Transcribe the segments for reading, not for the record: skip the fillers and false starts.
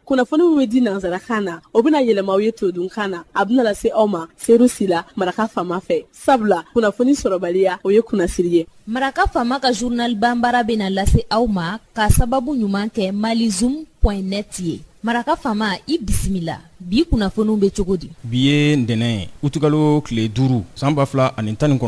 kunnafoni min bɛ di nanzarakan na o bɛna yɛlɛma aw ye todunkan na a bɛna lase aw ma seeru sila maraka faama fɛ sabula kunnafoni sɔrɔbaliya o ye kunnasiri ye. Maraka faama ka journal banbara bɛna lase aw ma ka sababu ɲuman kɛ malizoom.net ye. Maraka faama i bisimila bi kunnafoniw bɛ cogo di? Bi ye ntɛnɛn utikalo tile 5 san 2019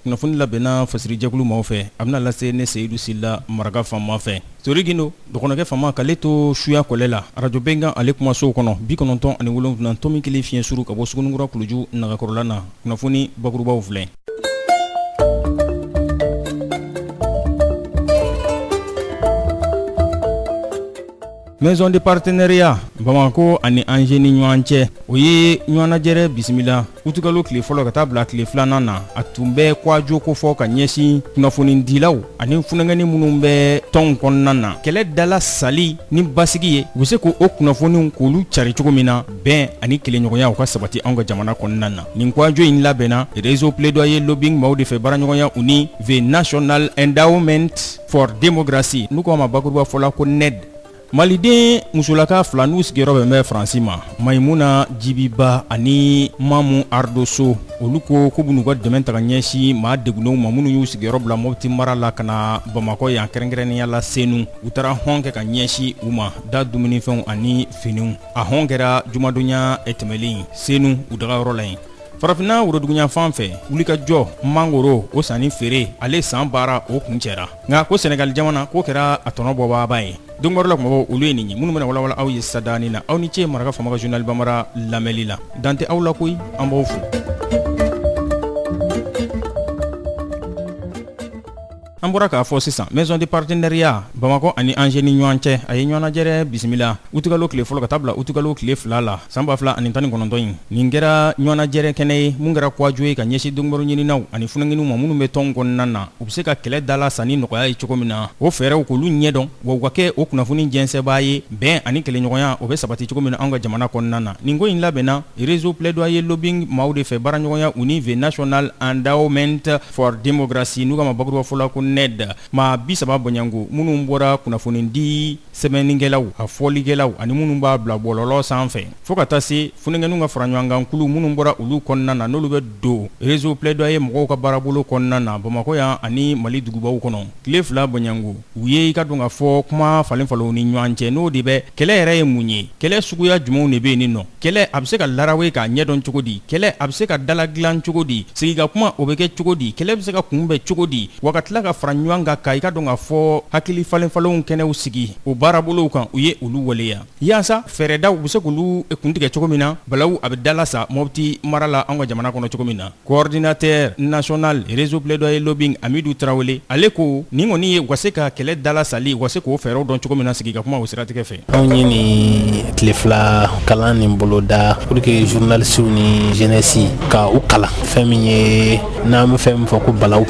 kunnafoni labɛnna fasirijɛkulu maaw fɛ a bɛna lase ne Seyidu Sila maraka faama fɛ. Tori Gindo dɔgɔnɔkɛ faama k'ale to suya kɔlɛ la radio Benkan ale kumasow kɔnɔ 97.7 tɔmi kelen fiɲɛ suru ka bɔ Sugunikura Kuluju nagakɔrɔla na kunnafoni bakurubaw filɛ. Maison de partenariat Bamako ani Angers ni ɲɔgɔn cɛ o ye ɲɔgɔnnajɛrɛ bisimila utikalo tile fɔlɔ ka taa bila tile filanan na a tun bɛ kwajo ko fɔ ka ɲɛsin kunnafonidilaw ani funangɛni minnu bɛ tɔn kɔnɔna na kɛlɛ dala sali ni basigi ye u bɛ se k'o kunnafoniw k'olu cari cogo min na bɛn ani kelenɲɔgɔnya u ka sabati anw ka jamana kɔnɔna na nin kwajo in labɛnna réseau plaidoyer lobbying maaw de fɛ baaraɲɔgɔnya u ni the National Endowment for Democracy n'u k'a ma bakuruba fɔla ko NED. Maliden musolaka fila n'u sigiyɔrɔ bɛn bɛ Faransi ma Maimuna Jibiba ani Mamu Ardoso olu ko k'u b'u ka dɛmɛ ta ka ɲɛsin maa degunenw ma minnu y'u sigiyɔrɔ bila Mopti mara la ka na Bamakɔ yan kɛrɛnkɛrɛnnenya la Senu u taara hɔn kɛ ka ɲɛsin u ma da dumunifɛnw ani finiw a hɔn kɛra jumadonya tɛmɛlen Senu u dagayɔrɔ la yen. Farafinna worodugunya fan fɛ wulikajɔ mangoro o sanni feere ale san baara o kun cɛra nka ko Senegal jamana ko kɛra a tɔnɔ bɔbaaba ye donkɔrɔ la kumabɔ olu ye nin ye minnu bɛna walawala aw ye sadani na aw ni ce maraka faama ka journal banbara lamɛnli la dante aw la koyi an b'aw fo. An bɔra k'a fɔ sisan maison de partenariat Bamako ani Angers ni ɲɔgɔn cɛ a ye ɲɔgɔnnajɛrɛ bisimila utikalo tile fɔlɔ ka taa bila utikalo tile 2 la san 2019 in nin kɛra ɲɔgɔnnajɛrɛ kɛnɛ ye mun kɛra kwajo ye ka ɲɛsin donkɔrɔ ɲininaw ani funangɛniw ma minnu bɛ tɔn kɔnɔna na u bɛ se ka kɛlɛ dala sanni nɔgɔya ye cogo min na o fɛɛrɛw k'olu ɲɛdɔn wa u ka kɛ o kunnafoni jɛnsɛbaa ye bɛn ani kelenɲɔgɔnya o bɛ sabati cogo min na anw ka jamana kɔnɔna na nin ko in labɛnna réseau plaidoyer lobbying maaw de fɛ baaraɲɔgɔnya u ni the National Endowment for Democracy n'u ka ma bakuruba fɔla ko NED maa 30 bɔɲango minnu bɔra kunnafonidi sɛbɛnnikɛlaw a fɔlikɛlaw ani minnu b'a bila bɔlɔlɔ sanfɛ fo ka taa se funangɛniw ka fara ɲɔgɔn kan kulu minnu bɔra olu kɔnɔna na n'olu bɛ don réseau plaidoyer mɔgɔw ka baarabolo kɔnɔna na Bamakɔ yan ani Mali dugubaw kɔnɔ tile 2 bɔɲango u ye I ka dɔn ka fɔ kuma falen falenw ni ɲɔgɔn cɛ n'o de bɛ kɛlɛ yɛrɛ ye mun ye kɛlɛ suguya jumɛnw de bɛ yen nɔ kɛlɛ a bɛ se ka larawe k'a ɲɛdɔn cogo di kɛlɛ a bɛ se ka dala dilan cogo di sigika kuma o bɛ kɛ cogo di kɛlɛ bɛ se ka kunbɛn cogo di wa ka tila ka fara ɲɔgɔn kan ka I ka dɔn ka fɔ hakili falen falenw kɛnɛw sigi o baarabolow kan u ye olu waleya yaasa fɛɛrɛdaw u bɛ se k'olu kuntigɛ cogo min na balawu a bɛ dala sa Mopti mara la anw ka jamana kɔnɔ cogo min na coordinateur national réseau plaidoyer lobbying Amidou Traoré ale ko nin kɔni ye u ka se ka kɛlɛ dala sali u ka se k'o fɛɛrɛw dɔn cogo min na sigi ka kuma o siratigɛ fɛ anw ye nin tile 2 kalan nin boloda pour que journalistes ni jeunesse ka u kalan fɛn min ye n'an bɛ fɛn min fɔ ko balawu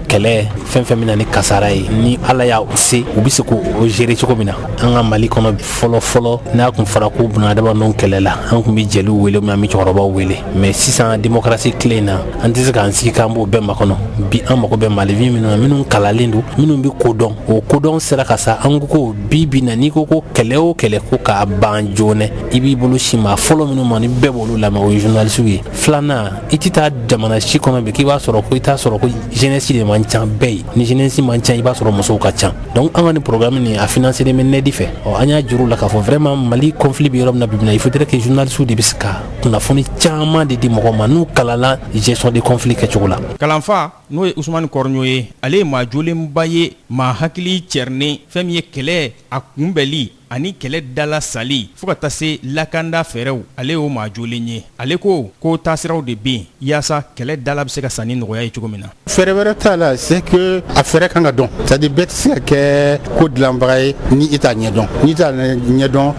kɛlɛ fɛn min na ni kasara ye ni ala y'a se u bɛ se k'o gérer cogo min na an ka Mali kɔnɔ fɔlɔ n'a kun fɔra ko bunadamadenw kɛlɛla an kun bɛ jeliw wele mais an bɛ cɛkɔrɔbaw wele mais sisan démocratie tile in na an tɛ se k'an sigi k'an b'o bɛɛ makɔnɔ bi an mago bɛ Malifin minnu na minnu kalalen don minnu bɛ kodɔn o kodɔn sera ka sa an ko bi na n'i ko ko kɛlɛ o kɛlɛ ko k'a ban joona I b'i bolo si maa fɔlɔ minnu ma ni bɛɛ b'olu lamɛn o ye journalistes ye filanan I tɛ taa jamana si kɔnɔ bi k'i b'a sɔrɔ ko I t'a sɔrɔ ko jeunesse de man ca bɛɛ ye ni jeunesse man ca I b'a sɔrɔ musow ka ca donc an ka ni programme ni a financé bɛ NED fɛ an y'a juru la k'a fɔ vraiment Mali conflit bɛ yɔrɔ min na bi il faudrait que journalistes de bɛ se ka kunnafoni caman de di mɔgɔw ma n'u kalala gestion de conflit kɛcogo la kalanfa n'o ye Usumani Kɔrɔɲɔ ye ale ye maa jolenba ye maa hakili cɛrinen fɛn min ye kɛlɛ a kunbɛli ani kɛlɛ dala sali fo ka taa se lakanda fɛɛrɛw ale y'o maa jolen ye ale ko taasiraw de bɛ yen yaasa kɛlɛ dala bɛ se ka sanni nɔgɔya ye cogo min na fɛɛrɛ wɛrɛ t'a la c'est que a fɛɛrɛ kan ka dɔn c'est à dire bɛɛ tɛ se ka kɛ ko dilanbaga ye ni I t'a ɲɛdɔn n'i t'a ɲɛdɔn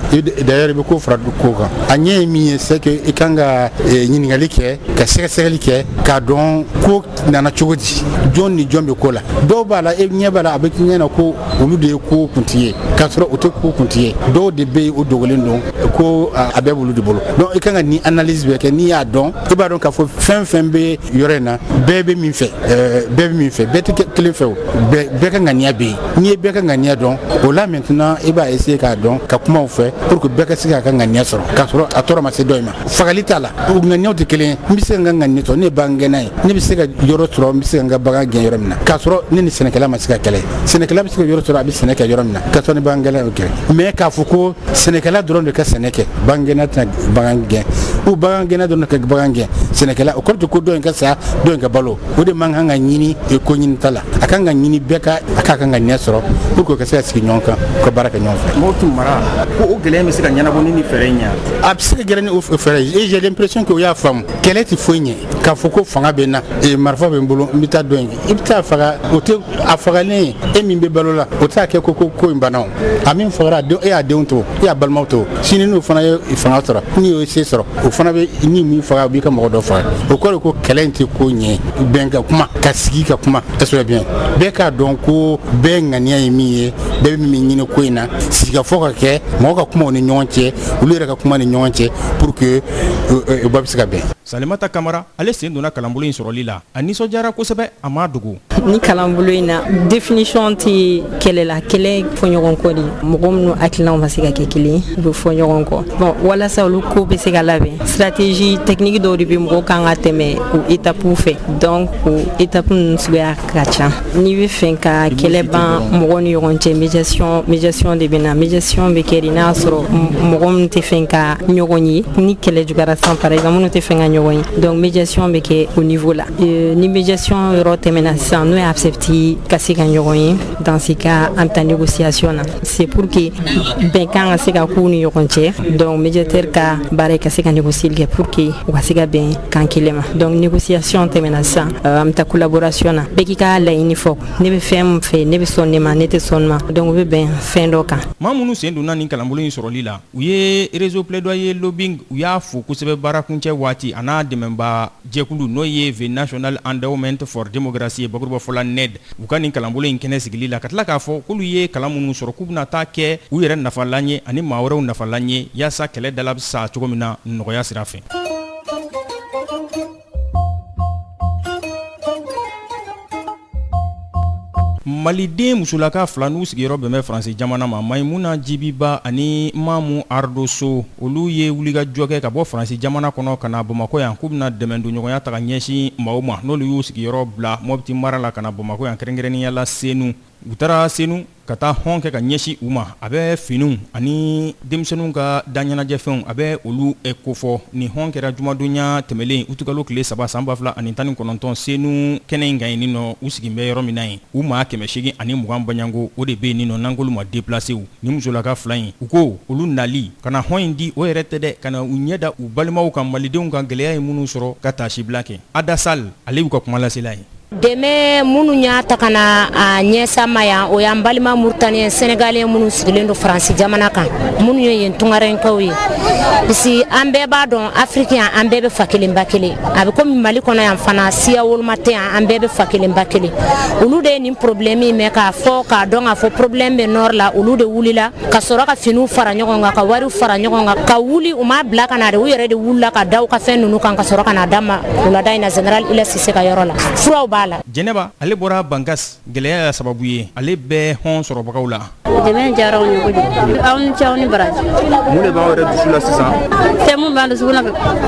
d'ailleurs I bɛ ko fara ko kan a ɲɛ ye min ye c'est que I kan ka ɲininkali kɛ ka sɛgɛsɛgɛli kɛ k'a dɔn ko nana cogo di di jɔn ni jɔn bɛ ko la dɔw b'a la e ɲɛ b'a la a bɛ ɲɛ na ko olu de ye ko kuntigi ye k'a sɔrɔ o tɛ ko kuntigi ye dɔw de bɛ yen o dogolen don ko a bɛɛ b'olu de bolo donc i kan ka ni analyse bɛ kɛ n'i y'a dɔn i b'a dɔn k'a fɔ fɛn fɛn bɛ yɔrɔ in na bɛɛ bɛ min fɛ bɛɛ tɛ kelen fɛ o bɛɛ ka ŋaniya bɛ yen n'i ye bɛɛ ka ŋaniya dɔn o la maintenant i b'a essayer k'a dɔn ka kumaw fɛ pour que bɛɛ ka se k'a ka ŋaniya sɔrɔ k'a sɔrɔ a tɔɔrɔ ma se dɔ in ma fagali t'a la o ŋaniyaw tɛ kelen ye n bɛ se ka n ka ŋaniya sɔrɔ ne ye bagan gɛnna ye ne bɛ se ka yɔrɔ sɔrɔ n bɛ se ka n ka bagan gɛn yɔrɔ min na k'a sɔrɔ ne ni sɛnɛkɛla ma se ka kɛlɛ sɛnɛkɛla bɛ se ka yɔrɔ sɔrɔ a bɛ sɛnɛ kɛ yɔrɔ min na k'a sɔrɔ ni bagan gɛnna y'o kɛ mais k'a fɔ ko sɛnɛkɛla dɔrɔn de ka sɛnɛ kɛ bagan gɛnna tɛna bagan gɛn ou bagan gɛnna dɔrɔn de ka bagan gɛn sɛnɛkɛla o kɔrɔ tɛ ko dɔ in ka saya dɔ in ka balo o de man kan ka ɲini ko ɲini ta la a kan ka ɲini bɛɛ ka a k'a kan ka ɲɛ sɔrɔ pour que o ka se ka sigi ɲɔgɔn kan ka baara kɛ ɲɔgɔn fɛ. Mɔgɔw tun mara ko o gɛlɛya bɛ se ka ɲɛnabɔ ni fɛɛrɛ in ye a bɛ se ka gɛrɛ ni o fɛɛrɛ ye et j'ai l'impression que o y'a faamu kɛlɛ tɛ foyi ɲɛ k'a fɔ ko fanga bɛ n na marifa bɛ n bolo n bɛ taa dɔ in i bɛ taa faga o tɛ a fagalen e min bɛ balo la o t'a kɛ ko in banna o a min fagara e y'a denw to e y'a balimaw to sini n'o fana ye fanga sɔrɔ n'i y'o se sɔrɔ o fana bɛ ni min faga o b'i ka mɔgɔ dɔ faga o kɔrɔ ko kɛlɛ in tɛ ko ɲɛ bɛn ka kuma ka sigi ka kuma est-ce que bien bɛɛ k'a dɔn ko bɛɛ ŋaniya ye min ye bɛɛ bɛ min ɲini ko in na sigikafɔ ka kɛ mɔgɔw ka kuma o ni ɲɔgɔn cɛ olu yɛrɛ ka kuma ni ɲɔgɔn cɛ pour que o bɛɛ bɛ se ka bɛn. Salimata Kamara ale sen donna kalanbolo in sɔrɔli la a nisɔndiyara kosɛbɛ a m'a dogo. Ni kalanbolo in na définition tɛ kɛlɛ la kɛlɛ fɔ ɲɔgɔn kɔ de mɔgɔ minnu hakilinaw ma se ka kɛ kelen u bɛ fɔ ɲɔgɔn kɔ bon walasa olu ko bɛ se ka labɛn stratégie technique dɔw de bɛ mɔgɔw kan ka tɛmɛ o étape fɛ donc o étape ninnu suguya ka ca n'i bɛ fɛ ka kɛlɛ ban mɔgɔw ni ɲɔgɔn cɛ médiation de bɛ na médiation bɛ kɛ de n'a sɔrɔ mɔgɔ minnu tɛ fɛ ka ɲɔgɔn ye ni kɛlɛ juguyara sisan par exemple minnu tɛ fɛ ka ɲɔgɔn ye donc médiation bɛ kɛ au niveau la ni médiation yɔrɔ tɛmɛna sisan n'o ye accepté ka se ka ɲɔgɔn ye dans ce cas an bɛ taa négociation na c'est pour que bɛnkan ka se ka k'u ni ɲɔgɔn cɛ donc médiateur ka baara ye ka se ka négocier kɛ pour que u ka se ka bɛn kan kelen ma donc négociation tɛmɛna sisan an bɛ taa collaboration na bɛɛ k'i ka laɲini fɔ ne bɛ fɛn min fɛ ne bɛ sɔn ne ma ne tɛ sɔn ma donc u bɛ bɛn fɛn dɔ kan. maa minnu sen donna nin kalanbolo in sɔrɔli la u ye réseau plaidoyer lobbying u y'a fo kosɛbɛ baarakuncɛ waati a n'a dɛmɛba jɛkulu n'o ye the national endowment for democracy bakuruba fɔla ned u ka nin kalanbolo in kɛnɛ sigili la ka tila k'a fɔ k'olu ye kalan minnu sɔrɔ k'u bɛna taa kɛ u yɛrɛ nafalan ye ani maa wɛrɛw nafalan ye yaasa kɛlɛ dala bɛ sa cogo min na nɔgɔya sira fɛ. Maliden musolaka fila n'u sigiyɔrɔ bɛnbɛ Faransi jamana ma Mayimuna Jibiba ani Mamu Ardoso olu ye wulikajɔ kɛ ka bɔ Faransi jamana kɔnɔ ka na Bamakɔ yan k'u bɛna dɛmɛ don ɲɔgɔnya ta ka ɲɛsin maaw ma n'olu y'u sigiyɔrɔ bila Mopti mara la ka na Bamakɔ yan kɛrɛnkɛrɛnnenya la Senu u taara Senu ka taa hɔn kɛ ka ɲɛsin u ma a bɛ finiw ani denmisɛnninw ka daɲɛnajɛfɛnw a bɛ olu kofɔ nin hɔn kɛra jumadonya tɛmɛlen utukalo tile 3 san 2019 Senu kɛnɛ in kan yen nɔ u sigin bɛ yɔrɔ min na yen u maa 820 ani 20 baɲango o de bɛ yen nɔ n'an k'olu ma déplacé u ni musolaka fila in u ko olu nali ka na hɔn in di o yɛrɛ tɛ dɛ ka na u ɲɛ da u balimaw kan malidenw kan gɛlɛya ye minnu sɔrɔ ka taasibila kɛ Adasal ale y'u ka kuma lasela ye. dɛmɛ minnu y'a ta ka na a ɲɛsama yan o y'an balima Mauritaniens Sénégalais minnu sigilen don Faransi jamana kan minnu ye yen tungarenkɛw ye bisi an bɛɛ b'a dɔn Africain an bɛɛ bɛ fa kelen ba kelen a bɛ komi Mali kɔnɔ yan fana siya woloma tɛ yan an bɛɛ bɛ fa kelen ba kelen olu de ye nin problème mɛ k'a dɔn k'a fɔ problème bɛ nord la olu de wulila ka sɔrɔ ka finiw fara ɲɔgɔn kan ka wariw fara ɲɔgɔn kan ka wuli u m'a bila ka na de u yɛrɛ de wulila ka da u ka fɛn ninnu kan ka sɔrɔ ka na d'a ma wulada in na Général Ila Sise ka yɔrɔ la furaw b'a la. Jɛnɛba ale bɔra Bangas gɛlɛya sababu ye ale bɛɛ hɔn sɔrɔbagaw la. Dɛmɛ diyara anw ye kojugu aw ni cɛw ni baraji. Mun de b'aw yɛrɛ dusu la sisan. Fɛn mun b'an dusukun na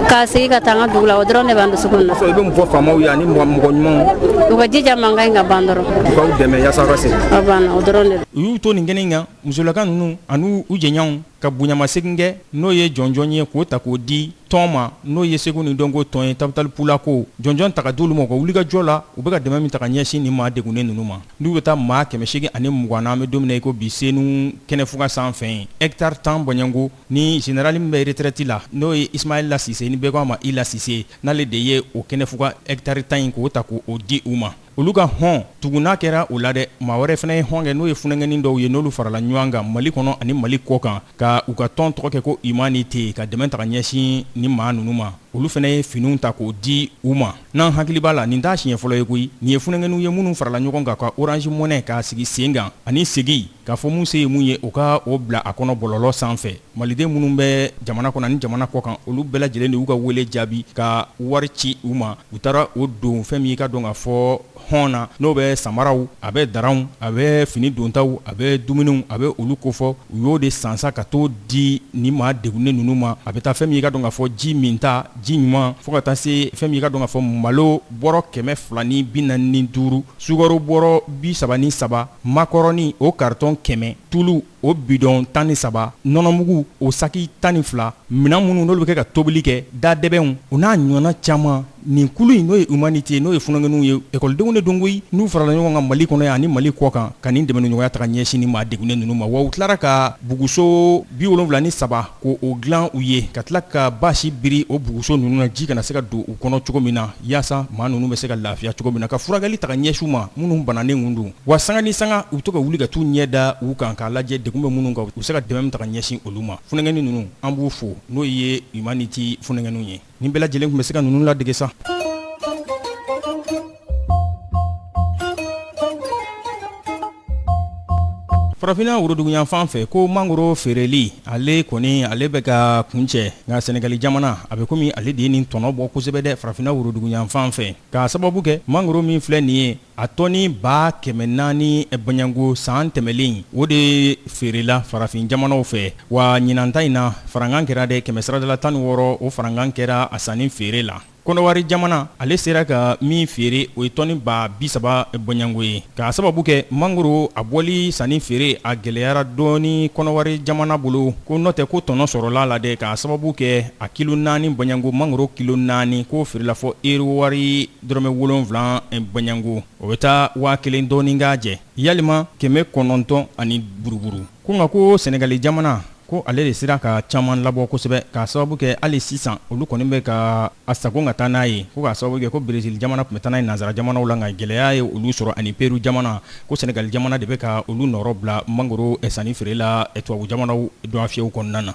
k'a segin ka taa an ka dugu la o dɔrɔn de b'an dusukun na. I bɛ mun fɔ faamaw ye ani mɔgɔ ɲumanw. U ka jija mankan in ka ban dɔrɔn. U k'aw dɛmɛ yaasa aw ka se. A banna o dɔrɔn de. U y'u to nin kɛnɛ in kan musolaka ninnu ani u jɛɲɔgɔnw ka bonyamasegin kɛ n'o ye jɔnjɔn ye k'o ta k'o di tɔn ma n'o ye segu ni dɔnko tɔn ye Tabutal Pula ko jɔnjɔn ta ka d'olu ma u ka wulikajɔ la u bɛ ka dɛmɛ min ta ka ɲɛsin nin maa degunnen ninnu ma n'u bɛ taa maa 820 ani 20 na an bɛ don min na i ko bi Senu kɛnɛfuga sanfɛ yen hectare 10 Baɲango ni général min bɛ retraite la n'o ye Ismaïla Sise ni bɛɛ ko a ma Ila Sise n'ale de ye o kɛnɛfuga hectare 10 in k'o ta k'o di u ma olu ka hɔn tuguna kɛra o la dɛ maa wɛrɛ fana ye hɔn kɛ n'o ye funɛngɛni dɔw ye n'olu farala ɲɔgɔn kan Mali kɔnɔ ani Mali kɔ kan ka u ka tɔn tɔgɔ kɛ ko Humanité ka dɛmɛ ta ka ɲɛsin ni maa ninnu ma olu fana ye finiw ta k'o di u ma n'an hakili b'a la nin t'a siɲɛ fɔlɔ ye koyi nin ye funɛngɛniw ye minnu farala ɲɔgɔn kan ka orange monnaie k'a sigi sen kan ani segi k'a fɔ mun se ye mun ye o ka o bila a kɔnɔ bɔlɔlɔ sanfɛ maliden minnu bɛ jamana kɔnɔ ani jamana kɔ kan olu bɛɛ lajɛlen de y'u ka wele jaabi ka wari ci u ma u taara o don fɛn min ka dɔn ka fɔ hɔn na n'o bɛ samaraw a bɛ daranw a bɛ fini dontaw a bɛ dumuniw a bɛ olu kofɔ u y'o de sansa ka t'o di ni maa degunnen ninnu ma a bɛ taa fɛn min ka dɔn ka fɔ ji min ta ji ɲuman fo ka taa se fɛn min ka dɔn ka fɔ malo bɔrɔ 245 sukaro bɔrɔ 33 makɔrɔni o carton 100 tulu o bidon 13 nɔnɔmugu o saki 12 minɛn minnu n'olu bɛ kɛ ka tobili kɛ dadɛbɛnw u n'a ɲɔgɔnna caman nin kulu in n'o ye humanité n'o ye funɛngɛniw ye ekɔlidenw de don koyi n'u farala ɲɔgɔn kan mali kɔnɔ yan ani mali kɔ kan ka nin dɛmɛniɲɔgɔnya taga ɲɛsin ni maa degunnen ninnu ma wa u tilara ka buguso 73 ko o dilan u ye ka tila ka basi biri o buguso ninnu na ji kana se ka don u kɔnɔ cogo min na yaasa maa ninnu bɛ se ka lafiya cogo min na ka furakɛli taga ɲɛsin ma minnu bananen kun don wa sanga ni sanga u to ka wuli ka t'u ɲɛ da u kan k'a lajɛ degun bɛ minnu kan u se ka dɛmɛ taga ɲɛsin olu ma funɛngɛni ninnu an b'u fo n'o ye humanité funɛngɛniw ye nin bɛɛ lajɛlen tun bɛ se ka ninnu ladege sa. Farafina woroduguyan fan fɛ ko mangoro feereli ale kɔni ale bɛ ka kuncɛ nka Senegali jamana a bɛ komi ale de ye nin tɔnɔ bɔ kosɛbɛ dɛ farafina woroduguyan fan fɛ k'a sababu kɛ mangoro min filɛ nin ye a tɔni 400 banyango san tɛmɛlen o de feerela farafin jamanaw fɛ wa ɲinanta in na farankan kɛra dɛ 116 o farankan kɛra a sanni feere la. Kɔnɔwari jamana ale sera ka min feere o ye tɔni 30 banyango ye k'a sababu kɛ mangoro a bɔli sanni feere a gɛlɛyara dɔɔni kɔnɔwari jamana bolo ko n'o tɛ ko tɔnɔ sɔrɔla la dɛ k'a sababu kɛ a kilo 4 banyango mangoro kilo 4 k'o feerela fɔ wari dɔrɔmɛ 7 banyango o bɛ taa 1000 dɔɔni k'a jɛ yalima 900 ani buruburu ko nka ko Senegali jamana ko ale de sera ka caman labɔ kosɛbɛ k'a sababu kɛ hali sisan olu kɔni bɛ ka a sago ka taa n'a ye ko k'a sababu kɛ ko Brésil jamana tun bɛ taa n'a ye nanzara jamanaw la nka gɛlɛya ye olu sɔrɔ ani Peru jamana ko Senegali jamana de bɛ ka olu nɔrɔ bila mangoro sanni feere la tubabu jamanaw don fiyɛw kɔnɔna na.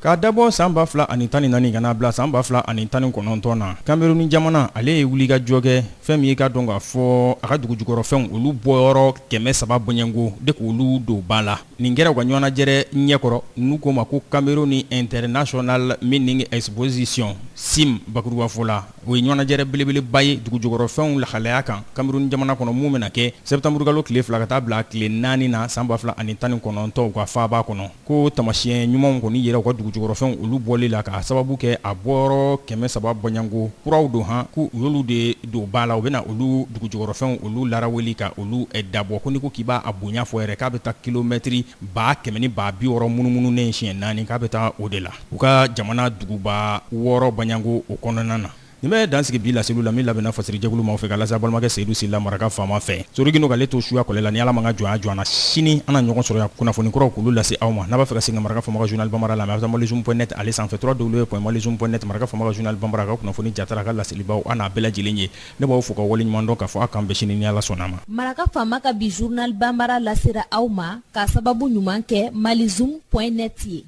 K'a dabɔ san 2014 ka n'a bila san 2019 na Cameroun jamana ale ye wuli ka jɔ kɛ fɛn min ye ka dɔn ka fɔ a ka dugujukɔrɔfɛnw olu bɔyɔrɔ 300 banyango de k'olu don ba la nin kɛra u ka ɲɔgɔnnajɛrɛ ɲɛkɔrɔ n'u ko ma ko Cameroun International Mining Exposition SIM bakuruba fɔ la o ye ɲɔgɔnnajɛrɛ belebeleba ye dugujukɔrɔfɛnw lahalaya kan Cameroun jamana kɔnɔ mun bɛna kɛ septembre kalo tile 2 ka taa bila tile 4 na san 2019 u ka faaba kɔnɔ ko tamasiyɛn ɲumanw kɔni yera u ka dugujukɔrɔfɛnw olu bɔli la k'a sababu kɛ a bɔyɔrɔ 300 banyango kuraw don han ko u y'olu de don ba la u bɛna olu dugujukɔrɔfɛnw olu laraweli ka olu dabɔ ko ni ko k'i b'a bonya fɔ yɛrɛ k'a bɛ taa kilomɛtiri 160 munumununen siɲɛ 4 k'a bɛ taa o de la u ka jamana duguba 6 banyango o kɔnɔna na. Nin bɛ dansigi bi laseliw la min labɛnna fasɛrijɛkulu maaw fɛ ka lase balimakɛ Seydou Sila maraka faama fɛ Sorigino k'ale to suya kɔlɛ la ni Ala man ka jɔn na sini an na ɲɔgɔn sɔrɔ yan kunnafoni kuraw k'olu lase aw ma n'a b'a fɛ ka segin maraka faama ka journal Bambara la mais a bɛ taa malizoom.net ale sanfɛ www.malizoom.net maraka faama ka journal Bambara ka kunnafoni jatara ka laselibaw an n'a bɛɛ lajɛlen ye ne b'aw fo ka wale ɲuman dɔn k'a fɔ a kan bɛɛ sini ni Ala sɔnna ma. Maraka faama ka bi journal Bambara lasera aw ma k'a sababu ɲuman kɛ malizoom.net ye.